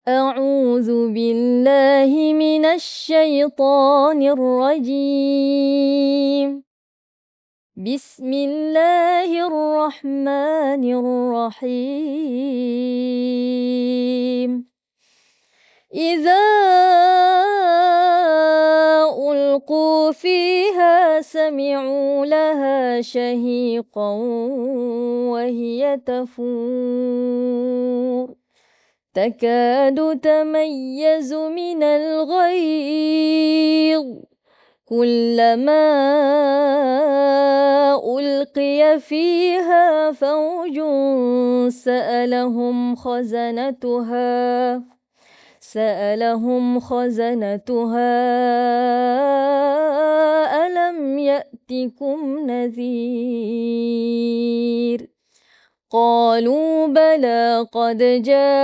أعوذ بالله من الشيطان الرجيم. بسم الله الرحمن الرحيم. إذا ألقوا فيها سمعوا لها شهيقا وهي تفور تكاد تميز من الغيظ كلما ألقي فيها فوج سألهم خزنتها ألم يأتكم نذير قالوا بلى قد جاءنا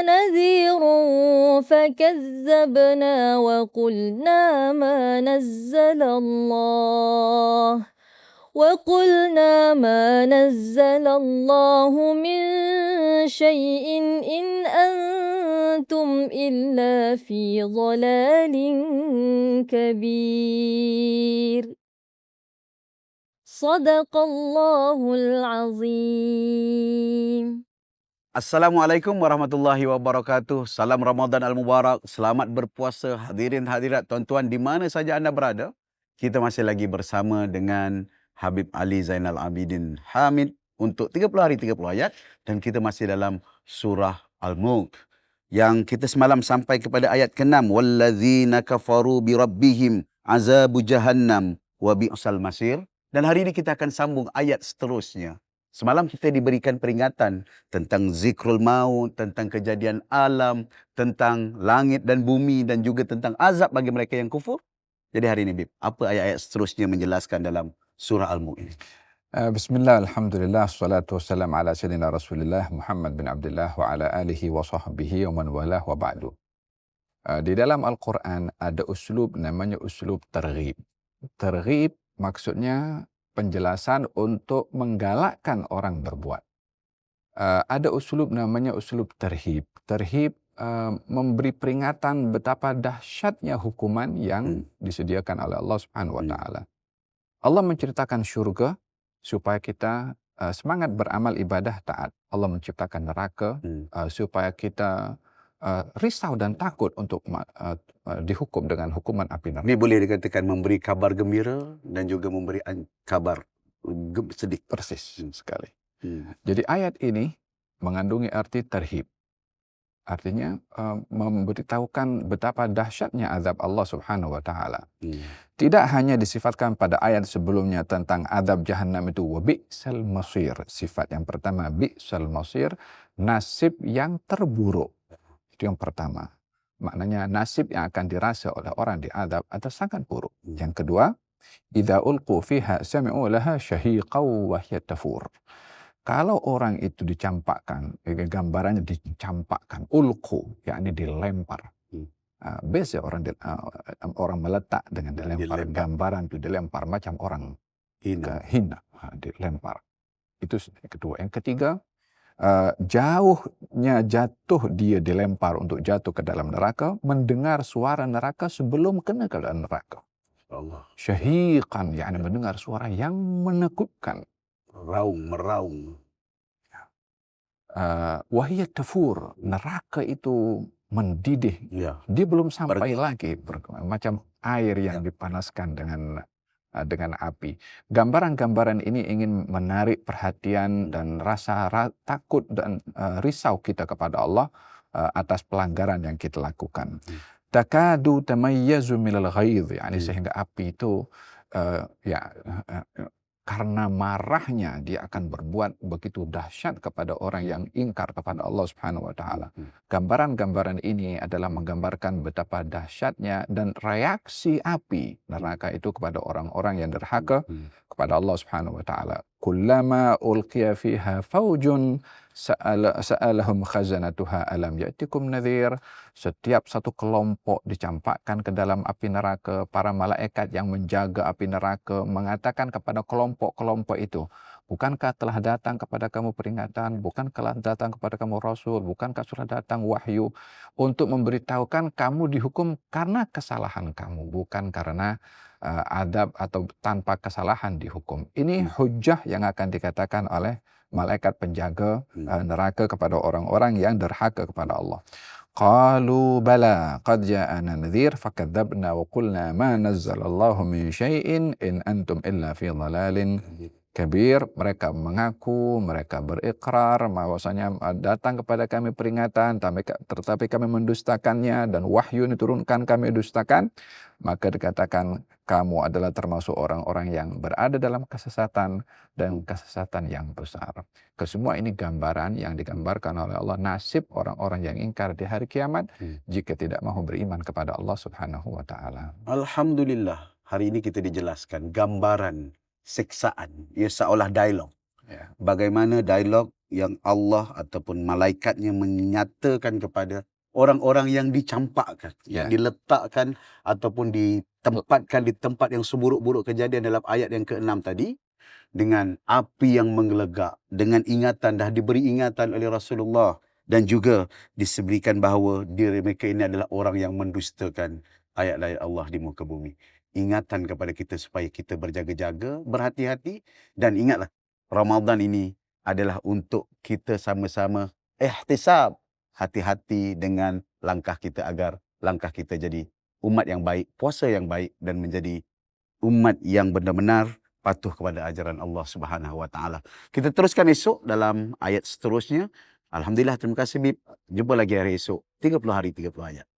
نذير فكذبنا وقلنا ما نزل الله من شيء إن أنتم إلا في ضلال كبير. Sadaqallahul azim. Assalamualaikum warahmatullahi wabarakatuh. Salam Ramadan al-Mubarak. Selamat berpuasa hadirin hadirat tuan-tuan di mana saja anda berada. Kita masih lagi bersama dengan Habib Ali Zainal Abidin Hamid untuk 30 hari 30 ayat dan kita masih dalam surah Al-Mulk yang kita semalam sampai kepada ayat ke-6 walladzina kafaru bi rabbihim azabu jahannam wa bi'sal masir. Dan hari ini kita akan sambung ayat seterusnya. Semalam kita diberikan peringatan tentang zikrul maut, tentang kejadian alam, tentang langit dan bumi dan juga tentang azab bagi mereka yang kufur. Jadi hari ini, Bib, apa ayat-ayat seterusnya menjelaskan dalam surah Al-Mulk ini? Bismillah, alhamdulillah, salatu wassalam ala sayyidina Rasulillah Muhammad bin Abdullah wa ala alihi wa sahbihi wa man walah wa ba'du. Di dalam Al-Quran ada uslub namanya uslub targhib. Targhib maksudnya penjelasan untuk menggalakkan orang berbuat. Ada uslub namanya uslub tarhib. Tarhib memberi peringatan betapa dahsyatnya hukuman yang disediakan oleh Allah Subhanahu wa taala. Allah menceritakan syurga supaya kita semangat beramal ibadah taat. Allah menciptakan neraka supaya kita risau dan takut untuk dihukum dengan hukuman api neraka. Ini boleh dikatakan memberi kabar gembira dan juga memberi kabar sedih. Persis sekali. Jadi ayat ini mengandungi arti tarhib. Artinya memberitahukan betapa dahsyatnya azab Allah Subhanahu wa taala. Tidak hanya disifatkan pada ayat sebelumnya tentang azab Jahannam itu wa bi'sal masir. Sifat yang pertama bi'sal masir, nasib yang terburuk. Itu yang pertama. Maknanya nasib yang akan dirasa oleh orang di azab atau sangat buruk. Yang kedua, idza ulqu fiha sami'u laha shahiqaw wa hiya tafur. Kalau orang itu dicampakkan, gambarannya dicampakkan, ulqu, yakni dilempar. Biasa orang meletak dengan dilempar. Gambaran itu dilempar macam orang hina, dilempar. Itu yang kedua. Yang ketiga, jauhnya jatuh dia dilempar untuk jatuh ke dalam neraka, mendengar suara neraka sebelum kena ke dalam neraka. Syahiqan, yakni mendengar suara yang menakutkan. Meraung. Wahiyat tafur, neraka itu mendidih. Dia belum sampai lagi, macam air yang dipanaskan dengan api. Gambaran-gambaran ini ingin menarik perhatian dan rasa takut dan risau kita kepada Allah atas pelanggaran yang kita lakukan. Takadu tamayyazu minal ghaidh, yakni sehingga api itu karena marahnya dia akan berbuat begitu dahsyat kepada orang yang ingkar kepada Allah Subhanahu wa taala. Gambaran-gambaran ini adalah menggambarkan betapa dahsyatnya dan reaksi api neraka itu kepada orang-orang yang derhaka kepada Allah Subhanahu wa taala. Kullama ulqiya fiha faujun sa'alahum khazanatuha alam ya'tikum nadhir. Setiap satu kelompok dicampakkan ke dalam api neraka, para malaikat yang menjaga api neraka mengatakan kepada kelompok-kelompok itu, Bukankah telah datang kepada kamu peringatan? Bukankah datang kepada kamu Rasul? Bukankah sudah datang wahyu untuk memberitahukan kamu dihukum karena kesalahan kamu, bukan karena adab atau tanpa kesalahan dihukum. Ini hujjah yang akan dikatakan oleh malaikat penjaga neraka kepada orang-orang yang derhaka kepada Allah. Qalu bala qad ja'ana nadhir fakadzabna wa qulna ma nazzalallahu min syai'in in antum illa fi dhalalin kabir. Mereka mengaku, mereka berikrar bahwasanya datang kepada kami peringatan, tetapi kami mendustakannya, dan wahyu diturunkan kami dustakan. Maka dikatakan kamu adalah termasuk orang-orang yang berada dalam kesesatan dan kesesatan yang besar. Kesemua ini gambaran yang digambarkan oleh Allah nasib orang-orang yang ingkar di hari kiamat jika tidak mau beriman kepada Allah Subhanahu wa taala. Alhamdulillah, hari ini kita dijelaskan gambaran siksaan, ia seolah dialog. Ya. Bagaimana dialog yang Allah ataupun malaikatnya menyatakan kepada orang-orang yang dicampakkan, yang diletakkan ataupun ditempatkan di tempat yang seburuk-buruk kejadian dalam ayat yang ke-6 tadi, dengan api yang menggelegak, dengan ingatan, dah diberi ingatan oleh Rasulullah, dan juga disebutkan bahawa diri mereka ini adalah orang yang mendustakan ayat-ayat Allah di muka bumi. Ingatan kepada kita supaya kita berjaga-jaga, berhati-hati, dan ingatlah, Ramadan ini adalah untuk kita sama-sama ihtisab, hati-hati dengan langkah kita agar langkah kita jadi umat yang baik, puasa yang baik, dan menjadi umat yang benar-benar patuh kepada ajaran Allah Subhanahu wa taala. Kita teruskan esok dalam ayat seterusnya. Alhamdulillah, terima kasih Bib. Jumpa lagi hari esok. 30 hari 30 ayat.